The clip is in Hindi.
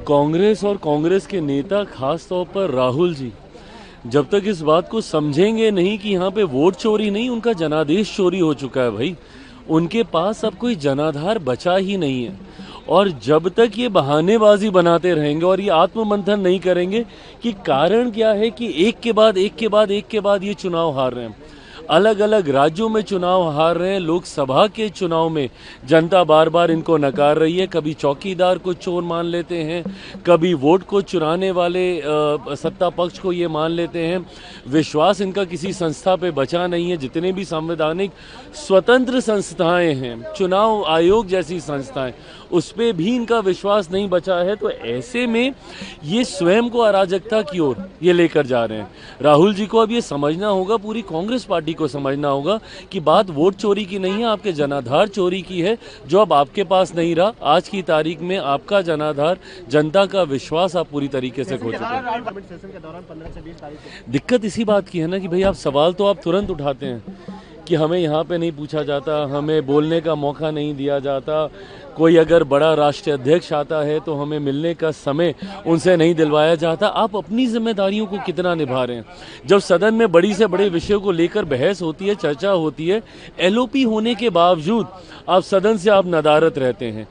कांग्रेस और कांग्रेस के नेता, खास तौर पर राहुल जी, जब तक इस बात को समझेंगे नहीं कि यहाँ पे वोट चोरी नहीं, उनका जनादेश चोरी हो चुका है भाई। उनके पास अब कोई जनाधार बचा ही नहीं है। और जब तक ये बहानेबाजी बनाते रहेंगे और ये आत्ममंथन नहीं करेंगे कि कारण क्या है कि एक के बाद एक के बाद एक के बाद ये चुनाव हार रहे हैं, अलग अलग राज्यों में चुनाव हार रहे हैं, लोकसभा के चुनाव में जनता बार बार इनको नकार रही है। कभी चौकीदार को चोर मान लेते हैं, कभी वोट को चुराने वाले सत्ता पक्ष को ये मान लेते हैं। विश्वास इनका किसी संस्था पे बचा नहीं है। जितने भी संवैधानिक स्वतंत्र संस्थाएं हैं, चुनाव आयोग जैसी संस्थाएं, उस पर भी इनका विश्वास नहीं बचा है। तो ऐसे में ये स्वयं को अराजकता की ओर ये लेकर जा रहे हैं। राहुल जी को अब ये समझना होगा, पूरी कांग्रेस पार्टी को समझना होगा कि बात वोट चोरी की नहीं है, आपके जनाधार चोरी की है, जो अब आपके पास नहीं रहा। आज की तारीख में आपका जनाधार, जनता का विश्वास आप पूरी तरीके से खो चुके हैं। दिक्कत इसी बात की है ना कि भाई आप सवाल तो आप तुरंत उठाते हैं कि हमें यहाँ पे नहीं पूछा जाता, हमें बोलने का मौका नहीं दिया जाता, कोई अगर बड़ा राष्ट्रीय अध्यक्ष आता है तो हमें मिलने का समय उनसे नहीं दिलवाया जाता। आप अपनी जिम्मेदारियों को कितना निभा रहे हैं? जब सदन में बड़ी से बड़े विषयों को लेकर बहस होती है, चर्चा होती है, एलओपी होने के बावजूद आप सदन से आप नदारत रहते हैं।